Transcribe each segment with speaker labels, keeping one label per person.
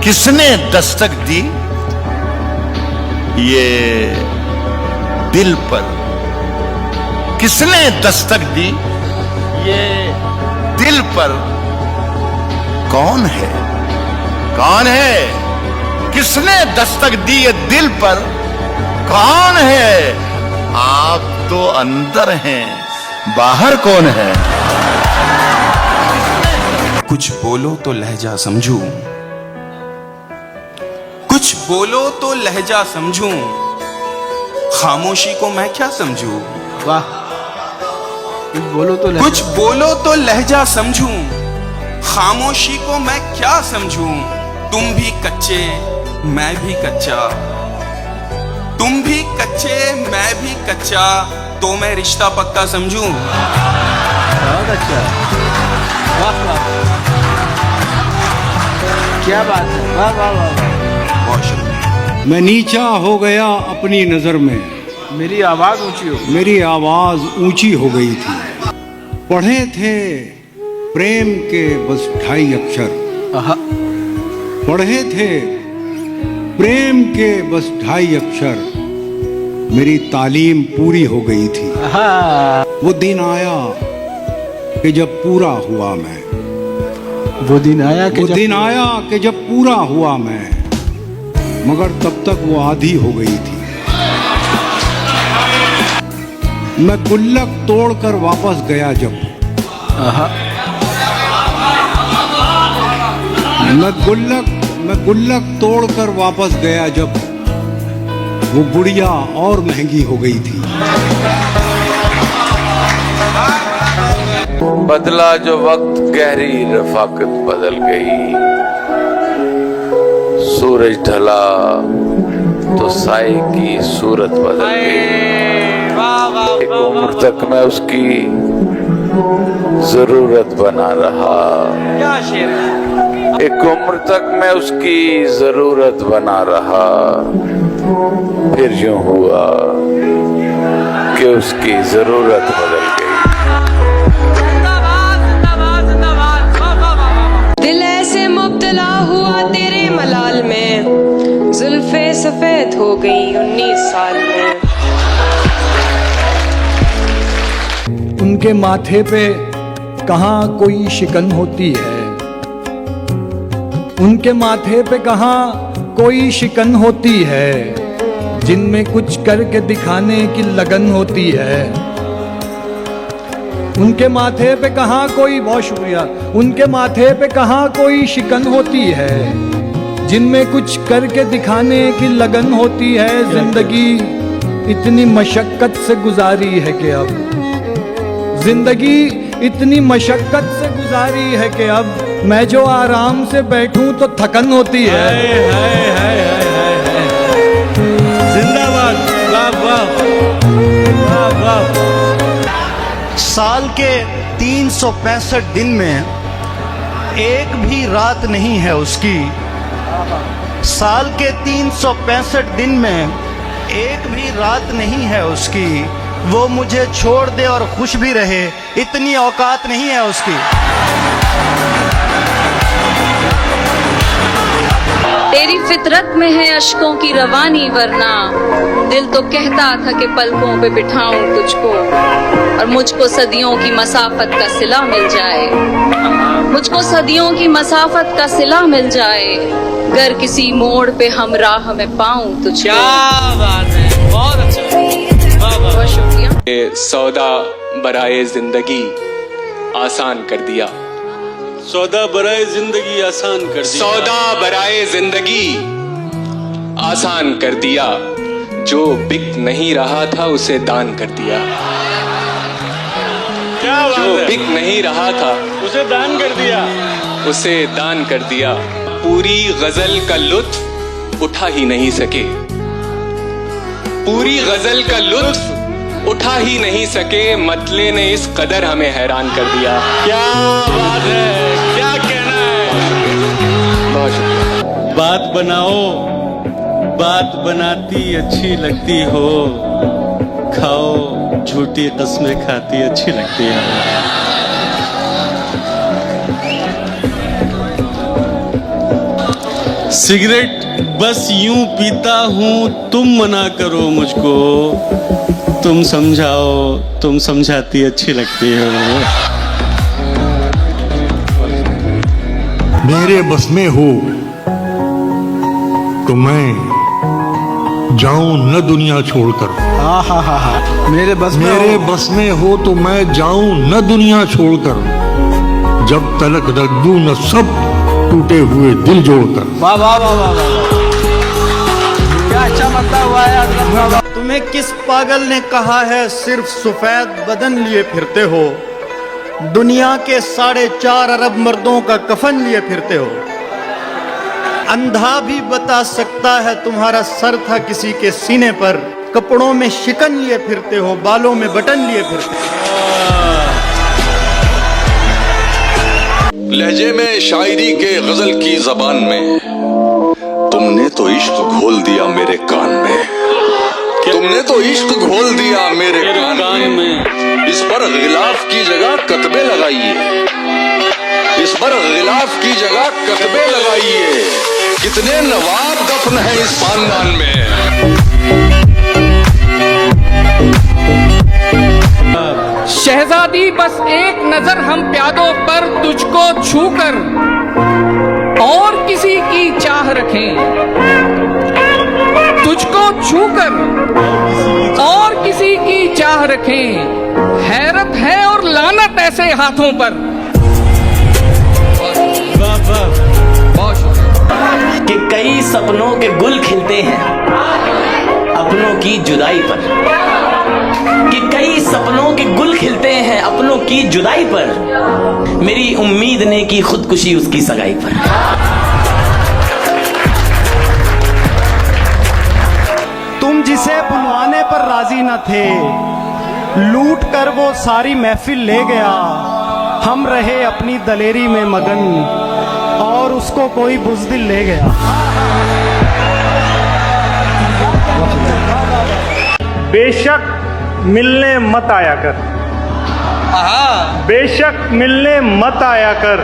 Speaker 1: किसने दस्तक दी ये दिल पर, किसने दस्तक दी ये दिल पर, कौन है, कौन है, किसने दस्तक दी ये दिल पर, कौन है? आप तो अंदर हैं, बाहर कौन है?
Speaker 2: कुछ बोलो तो लहजा समझूं, कुछ बोलो तो लहजा समझूं, खामोशी को मैं क्या समझूं?
Speaker 3: वाह,
Speaker 2: कुछ बोलो तो लहजा समझूं, खामोशी को मैं क्या समझूं? तुम भी कच्चे मैं भी कच्चा, तुम भी कच्चे मैं भी कच्चा, तो मैं रिश्ता पक्का समझूं?
Speaker 3: बहुत अच्छा, वाह वाह, क्या बात है, वाह वाह वाह वाह।
Speaker 2: बहुत शुक्रिया।
Speaker 4: मैं नीचा हो गया अपनी नजर में,
Speaker 3: मेरी आवाज ऊंची हो,
Speaker 4: मेरी आवाज ऊंची हो गई थी। पढ़े थे प्रेम के बस 2.5 अक्षर,
Speaker 3: आहा,
Speaker 4: पढ़े थे प्रेम के बस 2.5 अक्षर, मेरी तालीम पूरी हो गई थी।
Speaker 3: आहा।
Speaker 4: वो दिन आया कि जब पूरा हुआ मैं,
Speaker 3: वो दिन आया कि
Speaker 4: वो दिन आया कि जब पूरा हुआ मैं, मगर तब तक वो आधी हो गई थी। मैं गुल्लक तोड़कर वापस गया जब,
Speaker 3: आहा,
Speaker 4: मैं गुल्लक तोड़कर वापस गया जब, वो गुड़िया और महंगी हो गई थी।
Speaker 5: बदला जो वक्त गहरी रफाकत बदल गई, सूरज ढला तो साए की सूरत बदल गई। एक उम्र तक मैं उसकी जरूरत बना रहा, एक उम्र तक मैं उसकी जरूरत बना रहा, फिर यूं हुआ कि उसकी जरूरत बदल गई।
Speaker 6: दिल ऐसे मुब्तला हुआ तेरे मलाल में, जुल्फे सफेद हो गई 19 साल में।
Speaker 7: उनके माथे पे कहाँ कोई शिकन होती है, उनके माथे पे कहाँ कोई शिकन होती है, जिनमें कुछ करके दिखाने की लगन होती है। उनके माथे पे कहाँ कोई, बहुत शुक्रिया, उनके माथे पे कहाँ कोई शिकन होती है, जिनमें कुछ करके दिखाने की लगन होती है। जिंदगी इतनी मशक्कत से गुजारी है कि अब, जिंदगी इतनी मशक्कत से गुजारी है कि अब मैं जो आराम से बैठूं तो थकन होती है।
Speaker 3: जिंदाबाद, वाह वाह वाह वाह।
Speaker 8: साल के 365 दिन में एक भी रात नहीं है उसकी, साल के 365 दिन में एक भी रात नहीं है उसकी, वो मुझे छोड़ दे और खुश भी रहे इतनी औकात नहीं है उसकी।
Speaker 6: तेरी फितरत में है अश्कों की रवानी, वरना दिल तो कहता था कि पलकों पे बिठाऊं तुझको, और मुझको सदियों की मसाफत का सिला मिल जाए, मुझको सदियों की मसाफत का सिला मिल जाए, गर किसी मोड़ पे हम राह में पाऊं तुझको।
Speaker 3: क्या बात है, बहुत अच्छा, वाह वाह।
Speaker 6: बहुत शुक्रिया।
Speaker 9: ये सौदा बराए जिंदगी आसान कर दिया,
Speaker 10: सौदा बराए जिंदगी आसान कर दिया,
Speaker 9: सौदा बराए जिंदगी आसान कर दिया, जो बिक नहीं रहा था उसे दान कर दिया,
Speaker 10: क्या बात
Speaker 9: जो
Speaker 10: है,
Speaker 9: बिक नहीं रहा था
Speaker 10: उसे दान कर दिया,
Speaker 9: उसे दान कर दिया। पूरी गजल का लुत्फ उठा ही नहीं सके, पूरी गजल का लुत्फ उठा ही नहीं सके, मतले ने इस कदर हमें हैरान कर दिया।
Speaker 10: क्या बात है, क्या कहना है।
Speaker 9: बहुत शुक्रिया।
Speaker 10: बात बनाओ, बात बनाती अच्छी लगती हो, खाओ झूठी कस्में खाती अच्छी लगती है। सिगरेट बस यूं पीता हूँ, तुम मना करो मुझको, तुम समझाओ, तुम समझाती अच्छी लगती हो।
Speaker 4: मेरे बस में हो तो मैं जाऊं न दुनिया छोड़कर।
Speaker 7: मेरे
Speaker 4: बस में हो तो मैं जाऊं न दुनिया छोड़कर, जब तलक रख दूं न सब टूटे हुए दिल जोड़कर।
Speaker 7: वाह वाह वाह वाह वाह, क्या अच्छा मतलब हुआ है हजरत बाबा।
Speaker 8: तुम्हें किस पागल ने कहा है सिर्फ सफेद बदन लिए फिरते हो, दुनिया के 4.5 अरब मर्दों का कफन लिए फिरते हो। अंधा भी बता सकता है तुम्हारा सर था किसी के सीने पर, कपड़ों में शिकन लिए फिरते हो, बालों में बटन लिए फिरते हो।
Speaker 11: लहजे में शायरी के गजल की जबान में तुमने तो इश्क घोल दिया मेरे कान में, तुमने तो इश्क घोल दिया मेरे कान में। इस पर गिलाफ की जगह कतबे लगाइए, इस पर गिलाफ की जगह कतबे लगाइए, कितने नवाब दफन है इस खानदान में।
Speaker 3: शहजादी बस एक नजर हम प्यादों पर तुझको छूकर और किसी की चाह रखें, तुझको छूकर और किसी की चाह रखें। हैरत है और लानत ऐसे हाथों पर।
Speaker 12: कि कई सपनों के गुल खिलते हैं अपनों की जुदाई पर, कि कई सपनों के गुल खिलते हैं अपनों की जुदाई पर, मेरी उम्मीद ने की खुदकुशी उसकी सगाई पर।
Speaker 8: तुम जिसे बुलवाने पर राजी न थे, लूट कर वो सारी महफिल ले गया। हम रहे अपनी दलेरी में मगन और उसको कोई बुज़दिल ले गया। बेशक मिलने मत आया कर, बेशक मिलने मत आया कर,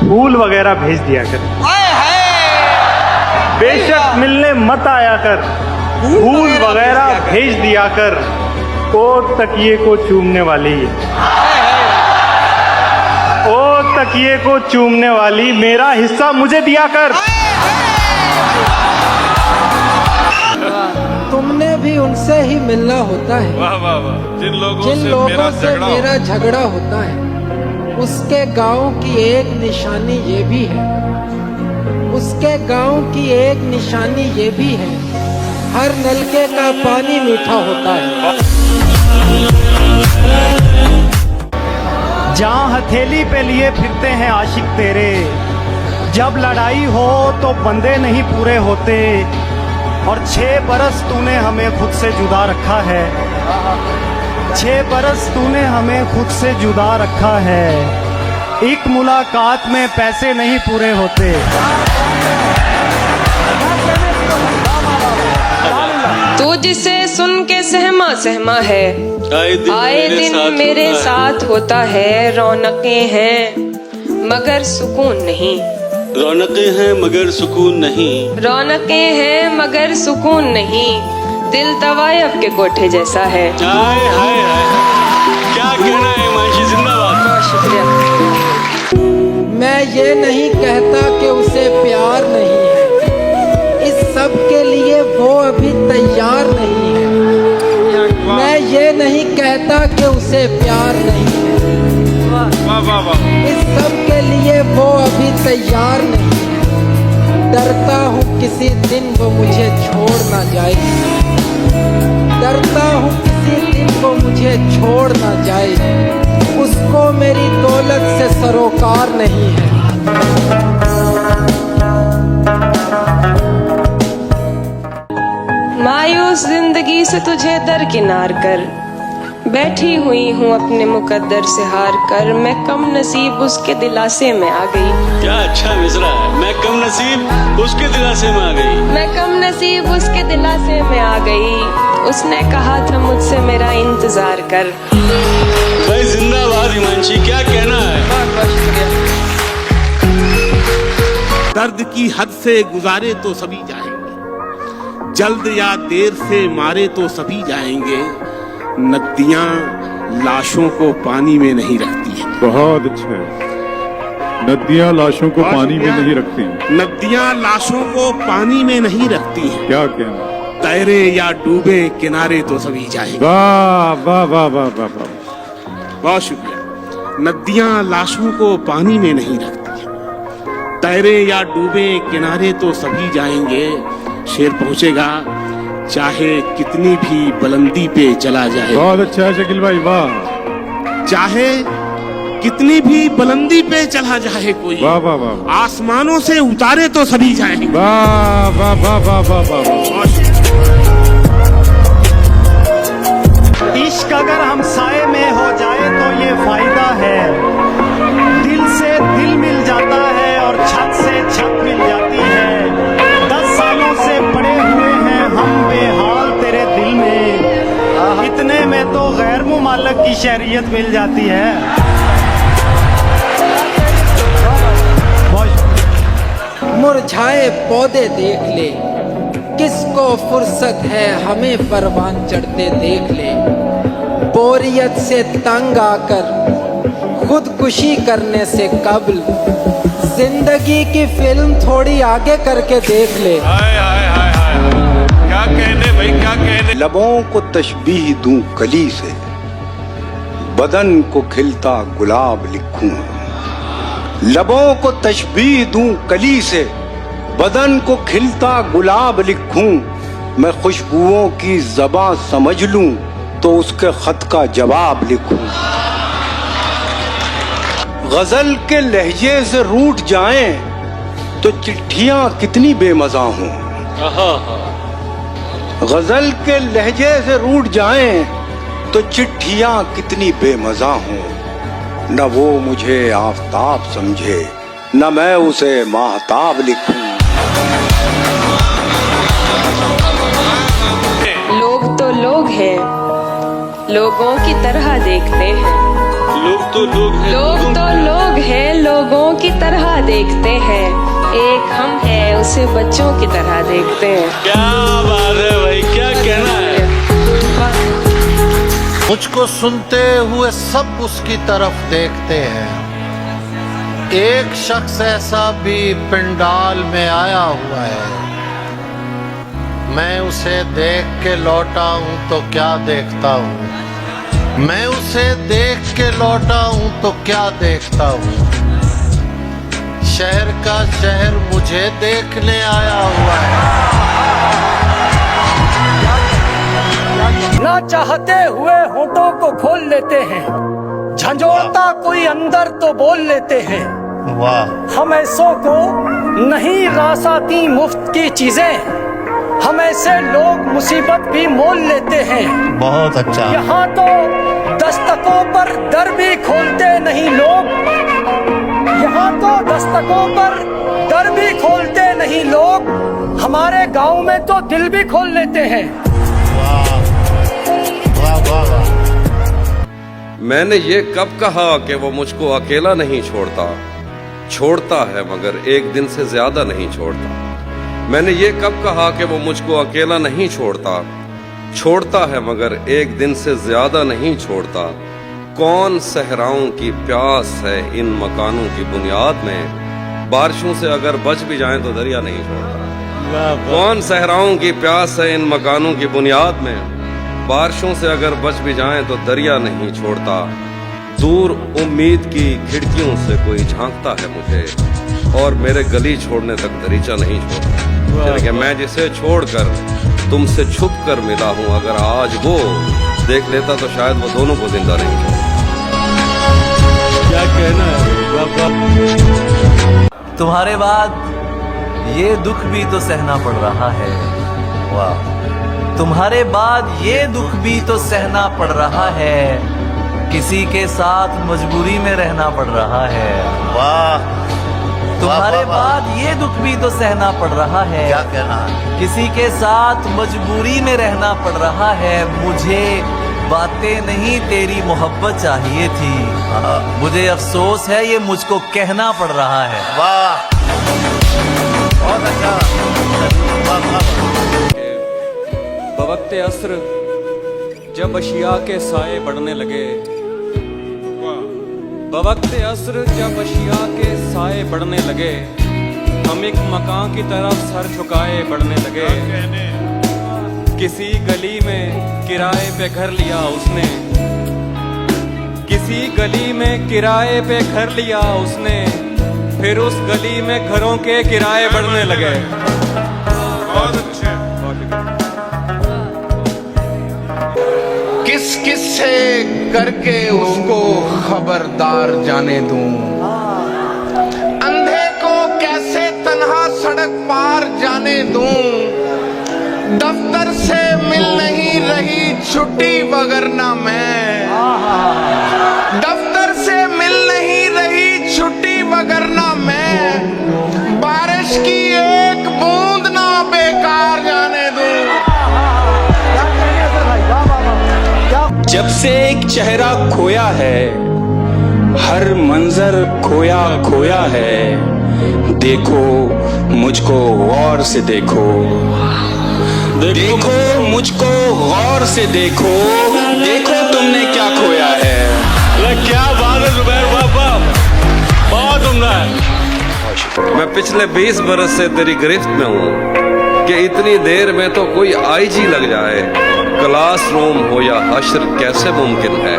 Speaker 8: फूल वगैरह भेज दिया कर। बेशक मिलने मत आया कर, फूल वगैरह भेज दिया कर, ओ तकिए को चूमने वाली, ओ तकिए को चूमने वाली, मेरा हिस्सा मुझे दिया कर।
Speaker 7: तुमने भी उनसे ही मिलना होता है।
Speaker 11: वाह वाह वाह, जिन लोगों
Speaker 7: से मेरा झगड़ा होता है, उसके गांव की एक निशानी ये भी है, उसके गांव की एक निशानी ये भी है, हर नलके का पानी मीठा होता है।
Speaker 8: जहाँ हथेली पे लिए फिरते हैं आशिक तेरे, जब लड़ाई हो तो बंदे नहीं पूरे होते। और 6 बरस तूने हमें खुद से जुदा रखा है, 6 बरस तूने हमें खुद से जुदा रखा है। एक मुलाकात में पैसे नहीं पूरे होते।
Speaker 6: तू जिसे सुन के सहमा सहमा है, आए दिन मेरे साथ होता है। रौनकें हैं मगर सुकून नहीं,
Speaker 10: रौनकें हैं मगर सुकून नहीं,
Speaker 6: रौनकें हैं मगर सुकून नहीं, दिल तवायफ के कोठे जैसा है।
Speaker 10: हाय हाय हाय, क्या कहना है हिमांशी, जिंदाबाद।
Speaker 6: बहुत शुक्रिया।
Speaker 7: मैं ये नहीं कहता कि उसे प्यार नहीं है, इस सब के लिए वो अभी तैयार नहीं है। मैं ये नहीं कहता कि उसे प्यार नहीं है, इस सब के लिए वो अभी तैयार नहीं है। डरता हूँ किसी दिन वो मुझे छोड़ ना जाए, डरता हूँ किसी दिन वो मुझे छोड़ ना जाए, उसको मेरी दौलत से सरोकार नहीं है।
Speaker 6: मायूस जिंदगी से तुझे दरकिनार कर, बैठी हुई हूँ अपने मुकद्दर से हार कर। मैं कम नसीब उसके दिलासे में आ गई।
Speaker 10: क्या अच्छा मिसरा है, मैं कम नसीब उसके दिलासे में आ गई,
Speaker 6: मैं कम नसीब उसके दिलासे में आ गई। उसने कहा था मुझसे मेरा इंतजार कर।
Speaker 10: भाई जिंदाबाद हिमांशी, क्या कहना है।
Speaker 13: मर्द की हद से गुजारे तो सभी जाएंगे, जल्द या देर से मारे तो सभी जाएंगे। नदियां लाशों को पानी में नहीं रखती है।
Speaker 14: बहुत अच्छा है। नदियां लाशों को पानी में नहीं रखती।
Speaker 13: नदियां लाशों को पानी में नहीं रखती है।
Speaker 14: क्या कहना?
Speaker 13: तैरे या डूबे किनारे तो सभी जाएंगे।
Speaker 14: वाह वाह वाह वाह वाह वाह,
Speaker 13: बहुत शुक्रिया। नदियां लाशों को पानी में नहीं रखती है, तैरे या डूबे किनारे तो सभी जाएंगे। शेर पहुंचेगा चाहे कितनी भी बुलंदी पे चला जाए।
Speaker 14: बहुत अच्छा है शकील भाई, वाह।
Speaker 13: चाहे कितनी भी बुलंदी पे चला जाए कोई,
Speaker 14: वाह वाह वाह,
Speaker 13: आसमानों से उतारे तो सभी जाएंगे।
Speaker 14: वाह वाह वाह वाह वाह वाह।
Speaker 8: इश्क अगर हम साए में हो जाए तो ये फायदा है, दिल से दिल मिल जाता है और छत से छत मिल जाती है। 10 सालों से पड़े हुए हैं हम बेहाल तेरे दिल में, इतने में तो गैर मुमालक की शहरियत मिल जाती है।
Speaker 15: मुरझाए पौधे देख ले, किसको फुर्सत है हमें परवान चढ़ते देख ले। बोरियत से तंग आकर खुदकुशी करने से कबल जिंदगी की फिल्म थोड़ी आगे करके देख ले।
Speaker 11: हाय हाय हाय हाय, क्या कहने भाई, क्या कहने।
Speaker 4: लबों को तशबीह दूं कली से, बदन को खिलता गुलाब लिखूं। लबों को तशबीह दूं कली से, बदन को खिलता गुलाब लिखूं। मैं खुशबुओं की ज़बां समझ लूं तो उसके खत का जवाब लिखूं। गजल के लहजे से रूठ जाएं तो चिट्ठियां कितनी बेमज़ा हों। गजल के लहजे से रूठ जाएं तो चिट्ठियां कितनी बेमज़ा हों। न वो मुझे आफताब समझे, न मैं उसे माहताब लिखूं।
Speaker 16: लोग तो लोग हैं, लोगों की तरह देखते हैं।
Speaker 10: लोग तो लोग हैं,
Speaker 16: लोग तो लोग हैं, लोगों की तरह देखते हैं। एक हम हैं, उसे बच्चों की तरह देखते हैं।
Speaker 10: क्या बात है भाई, क्या कहना है।
Speaker 1: मुझको सुनते हुए सब उसकी तरफ देखते हैं। एक शख्स ऐसा भी पंडाल में आया हुआ है। मैं उसे देख के लौटा हूं तो क्या देखता हूं। मैं उसे देख के लौटा हूं तो क्या देखता हूं। शहर का शहर मुझे देखने आया हुआ है।
Speaker 7: ना चाहते हुए होठों को खोल लेते हैं, झंझोड़ता कोई अंदर तो बोल लेते हैं।
Speaker 8: वाह।
Speaker 7: हम ऐसों को नहीं रासाती मुफ्त की चीजें, हम ऐसे लोग मुसीबत भी मोल लेते हैं।
Speaker 8: बहुत अच्छा।
Speaker 7: यहाँ तो दस्तकों पर दर भी खोलते नहीं लोग, यहाँ तो दस्तकों पर दर भी खोलते नहीं लोग। हमारे गांव में तो दिल भी खोल लेते हैं।
Speaker 17: मैंने ये कब कहा कि वो मुझको अकेला नहीं छोड़ता, छोड़ता है मगर एक दिन से ज्यादा नहीं छोड़ता। मैंने ये कब कहा कि वो मुझको अकेला नहीं छोड़ता, छोड़ता है मगर एक दिन से ज्यादा नहीं छोड़ता। कौन सहराओं की प्यास है इन मकानों की बुनियाद में, बारिशों से अगर बच भी जाएं तो दरिया नहीं छोड़ता। कौन सहराओं की प्यास है इन मकानों की बुनियाद में, बारिशों से अगर बच भी जाएं तो दरिया नहीं छोड़ता। दूर उम्मीद की खिड़कियों से कोई झांकता है मुझे और मेरे गली छोड़ने तक दरीचा नहीं छोड़ता। यानी कि मैं जिसे छोड़कर तुमसे छुप कर मिला हूं, अगर आज वो देख लेता तो शायद वो दोनों को जिंदा नहीं छोड़ता।
Speaker 10: क्या कहना है।
Speaker 12: तुम्हारे बाद ये दुख भी तो सहना पड़ रहा है। वाह। तुम्हारे बाद ये दुख भी तो सहना पड़ रहा है, किसी के साथ मजबूरी में रहना पड़ रहा है।
Speaker 8: वाह।
Speaker 12: तुम्हारे बाद ये दुख भी तो सहना पड़ रहा है,
Speaker 8: क्या कहना,
Speaker 12: किसी के साथ मजबूरी में रहना पड़ रहा है। मुझे बातें नहीं तेरी मोहब्बत चाहिए थी, मुझे अफसोस है ये मुझको कहना पड़ रहा है।
Speaker 8: वाह।
Speaker 18: बवक्ते अस्र जब अशिया के साए बढ़ने लगे, बवक्ते अस्र जब अशिया के साए बढ़ने लगे, हम एक मकान की तरफ सर झुकाए बढ़ने लगे। किसी गली में किराए पे घर लिया उसने, किसी गली में किराए पे घर लिया उसने, फिर उस गली में घरों के किराए बढ़ने लगे।
Speaker 5: बहुत अच्छे। किस किस से करके उसको खबरदार जाने दूं, अंधे को कैसे तन्हा सड़क पार जाने दूं, दफ्तर से मिल नहीं रही छुट्टी वगरना मैं, दफ्तर से मिल नहीं रही छुट्टी वगरना मैं, बारिश की एक बूंद ना बेकार जाने दूं।
Speaker 2: जब से एक चेहरा खोया है, हर मंजर खोया खोया है, देखो मुझको गौर से देखो, देखो मुझको गौर से देखो, देखो तुमने क्या खोया है।
Speaker 10: क्या बात है जुबैर बाबा, बहुत उम्दा है।
Speaker 17: मैं पिछले 20 बरस से तेरी गिरफ्त में हूँ कि इतनी देर में तो कोई आईजी लग जाए। क्लासरूम हो या हश्र कैसे मुमकिन है,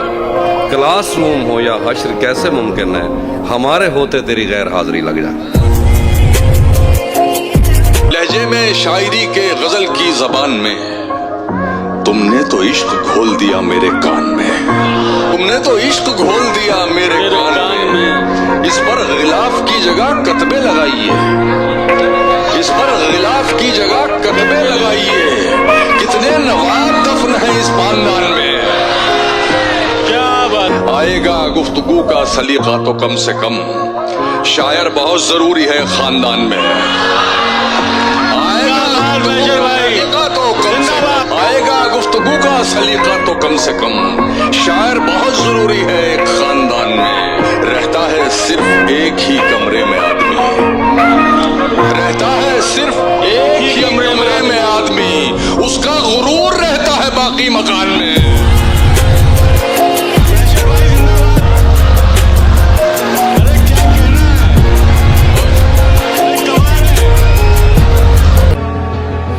Speaker 17: क्लासरूम हो या हश्र कैसे मुमकिन है, हमारे होते तेरी गैर हाजिरी लग जाए।
Speaker 11: लहजे में शायरी के गजल की जबान में तुमने तो इश्क घोल दिया मेरे कान में, तुमने तो इश्क घोल दिया मेरे कान में। इस पर गिलाफ की जगह कतबे लगाइए, इस पर गिलाफ की जगह कतबे लगाइए, कितने नवाब दफन है इस खानदान में। क्या बात। आएगा गुफ्तगू का सलीका तो कम से कम, शायर बहुत जरूरी है खानदान में। आएगा गुफ्तगू का सलीका तो कम से कम, शायर बहुत जरूरी है एक खानदान में। रहता है सिर्फ एक ही कमरे में आदमी, रहता है सिर्फ एक ही कमरे में आदमी, उसका गुरूर रहता है बाकी मकान में।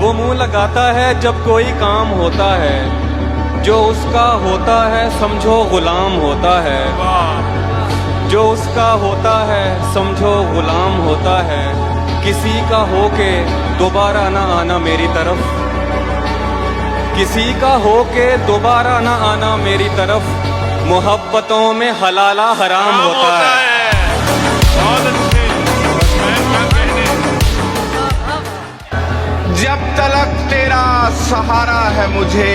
Speaker 18: वो मुंह लगाता है जब कोई काम होता है, जो उसका होता है समझो गुलाम होता है, जो उसका होता है समझो गुलाम होता है। किसी का होके दोबारा ना आना मेरी तरफ, किसी का होके दोबारा ना आना मेरी तरफ, मोहब्बतों में हलाला हराम होता है।
Speaker 5: जब तलक तेरा सहारा है मुझे,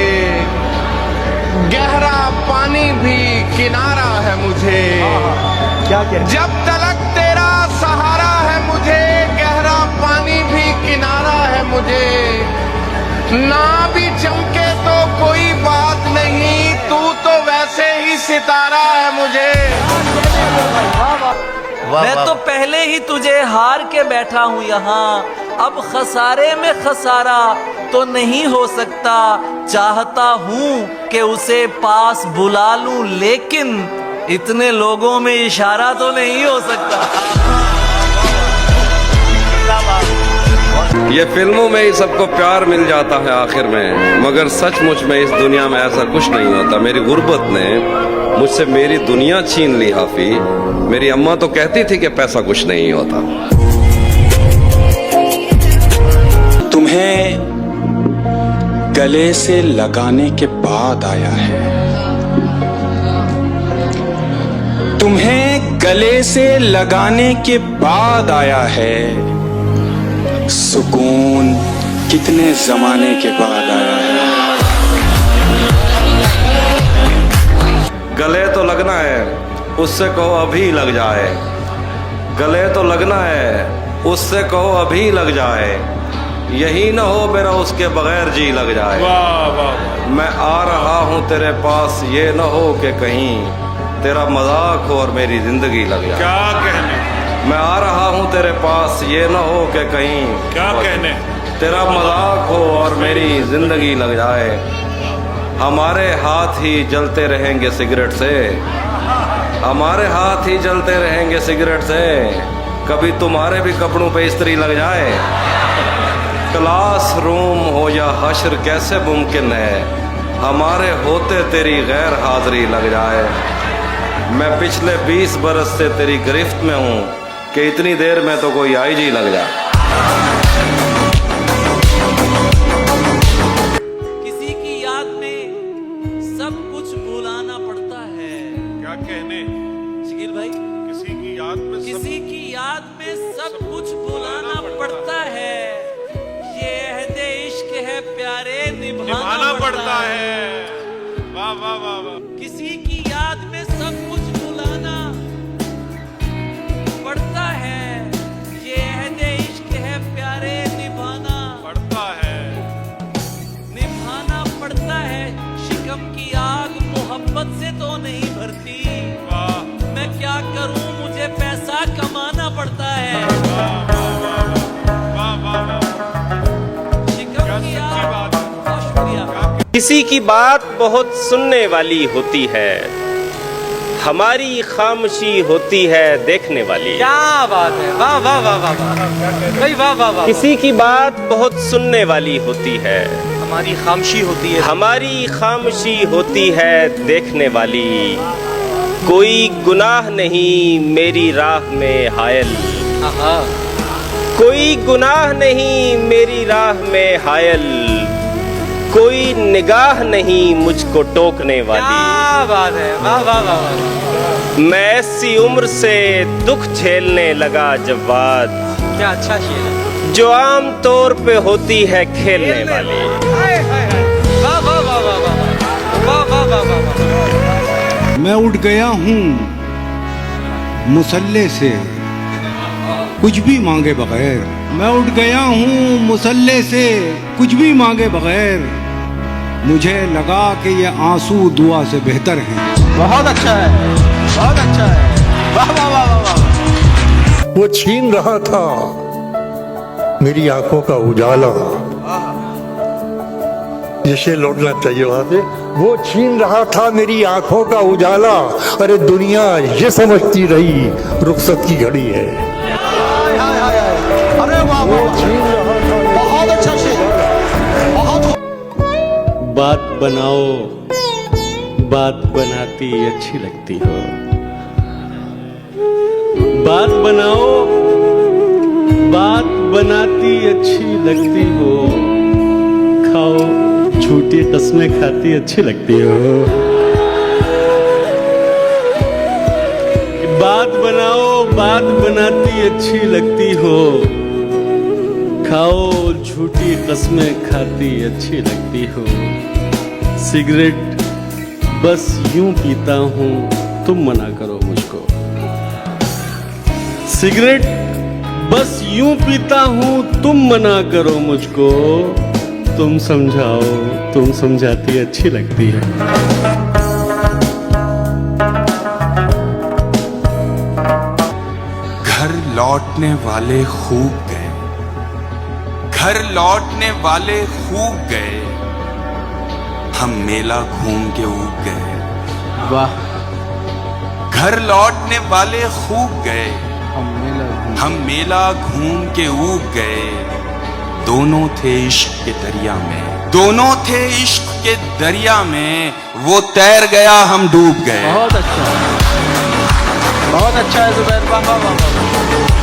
Speaker 5: गहरा पानी भी किनारा है मुझे। क्या जब तलक तेरा सहारा है मुझे, गहरा पानी भी किनारा है मुझे। ना भी चमके तो कोई बात नहीं, तू तो वैसे ही सितारा है मुझे।
Speaker 12: मैं तो पहले ही तुझे हार के बैठा हूँ यहाँ, अब खसारे में खसारा तो नहीं हो सकता। चाहता हूँ कि उसे पास बुला लूं, लेकिन इतने लोगों में इशारा तो नहीं हो सकता।
Speaker 17: ये फिल्मों में ही सबको प्यार मिल जाता है आखिर में, मगर सचमुच में इस दुनिया में ऐसा कुछ नहीं होता। मेरी गुर्बत ने मुझसे मेरी दुनिया छीन ली हाफी। मेरी अम्मा तो कहती थी कि पैसा कुछ नहीं होता।
Speaker 2: तुम्हें गले से लगाने के बाद आया है, तुम्हें गले से लगाने के बाद आया है, सुकून कितने जमाने के बाद आया है।
Speaker 17: गले तो लगना है, उससे कहो अभी लग जाए। गले तो लगना है, उससे कहो अभी लग जाए। यही ना हो मेरा उसके बगैर जी लग जाए।
Speaker 10: वाह वाह।
Speaker 17: मैं आ रहा हूँ तेरे पास, ये ना हो कि कहीं तेरा मजाक हो और मेरी जिंदगी लग जाए।
Speaker 10: क्या कहने।
Speaker 17: मैं आ रहा हूँ तेरे पास, ये ना हो कि कहीं
Speaker 14: क्या कहने
Speaker 17: तेरा मजाक हो और मेरी जिंदगी लग जाए। हमारे हाथ ही जलते रहेंगे सिगरेट से, हमारे हाथ ही जलते रहेंगे सिगरेट से, कभी तुम्हारे भी कपड़ों पे इस्त्री लग जाए। क्लासरूम हो या हश्र कैसे मुमकिन है, हमारे होते तेरी गैर हाजिरी लग जाए। मैं पिछले 20 बरस से तेरी गिरफ्त में हूँ कि इतनी देर में तो कोई आईजी लग जाए।
Speaker 19: किसी की याद में सब कुछ भुलाना पड़ता है।
Speaker 14: क्या कहने
Speaker 19: शकील भाई,
Speaker 14: किसी की याद में
Speaker 19: सब कुछ भुलाना पड़ता है। ये अहदे इश्क है प्यारे, निभाना पड़ता है।
Speaker 14: वाह वाह वाह वाह।
Speaker 19: किसी की याद में सब कुछ भुलाना पड़ता है। ये अहदे इश्क है प्यारे, निभाना
Speaker 14: पड़ता है,
Speaker 19: निभाना पड़ता है। शिकम की आग मोहब्बत से तो नहीं भरती। मैं क्या करूं, मुझे पैसा कमाना पड़ता है। शिकम की आग, बहुत शुक्रिया।
Speaker 18: किसी की बात बहुत सुनने वाली होती है, हमारी खामोशी होती है देखने वाली।
Speaker 19: क्या बात है, वाह वाह वाह वाह भाई, वाह वाह वाह।
Speaker 18: किसी की बात बहुत सुनने वाली होती है,
Speaker 19: हमारी खामोशी होती है,
Speaker 18: हमारी खामोशी होती है देखने वाली। कोई गुनाह नहीं मेरी राह में हायल, कोई गुनाह नहीं मेरी राह में हायल, कोई निगाह नहीं मुझको टोकने वाली।
Speaker 19: क्या बात है, वाह वाह वाह।
Speaker 18: मैं ऐसी उम्र से दुख झेलने लगा जब बात,
Speaker 19: क्या अच्छा शेर है,
Speaker 18: जो आम तौर पे होती है खेलने वाली।
Speaker 19: वाह वाह वाह वाह वाह वाह वाह वाह।
Speaker 4: मैं उठ गया हूँ मुसल्ले से कुछ भी मांगे बगैर, मैं उठ गया हूँ मुसल्ले से कुछ भी मांगे बगैर। मुझे लगा कि ये आंसू दुआ से बेहतर हैं।
Speaker 19: बहुत अच्छा है, बहुत अच्छा है, वाह वाह वाह वाह।
Speaker 20: वो छीन रहा था मेरी आंखों का उजाला, जिसे लौटना चाहिए वहां से, वो छीन रहा था मेरी आंखों का उजाला। अरे दुनिया ये समझती रही रुखसत की घड़ी है।
Speaker 19: अरे वाह, वो छीन रहा था, बहुत अच्छा शेर, बहुत।
Speaker 10: बात बनाओ, बात बनाती अच्छी लगती हो। बात बनाओ, बात बनाती अच्छी लगती हो। खाओ झूठी कस्में खाती अच्छी लगती हो। बात बनाओ, बात बनाती अच्छी लगती हो। खाओ झूठी कस्में खाती अच्छी लगती हो। सिगरेट बस यूं पीता हूं, तुम मना करो मुझको। सिगरेट बस यूं पीता हूं, तुम मना करो मुझको। तुम समझाओ, तुम समझाती अच्छी लगती है।
Speaker 2: घर लौटने वाले खूब गए, घर लौटने वाले खूब गए, हम मेला घूम के ऊब गए।
Speaker 19: वाह।
Speaker 2: घर लौटने वाले खूब गए, हम मेला घूम के ऊब गए। दोनों थे इश्क के दरिया में, दोनों थे इश्क के दरिया में। वो तैर गया, हम डूब गए।
Speaker 19: बहुत अच्छा, बहुत अच्छा है जुबैर, वाह वाह वाह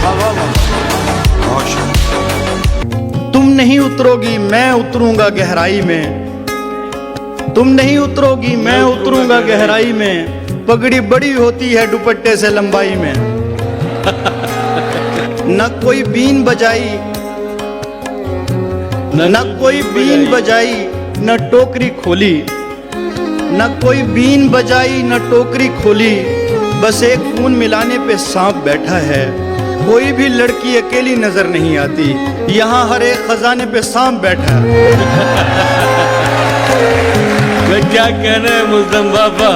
Speaker 19: वाह वाह।
Speaker 2: बहुत शुक्रिया।
Speaker 8: तुम नहीं उतरोगी मैं उतरूंगा गहराई में, तुम नहीं उतरोगी मैं उतरूंगा गहराई में। पगड़ी बड़ी होती है दुपट्टे से लंबाई में। न कोई बीन बजाई, न कोई बीन बजाई, न टोकरी खोली, न कोई बीन बजाई, न टोकरी खोली। बस एक खून मिलाने पे सांप बैठा है। कोई भी लड़की अकेली नजर नहीं आती, यहाँ हर एक खजाने पे सांप बैठा है।
Speaker 10: मैं क्या कहना है मुल्ज़म बाबा।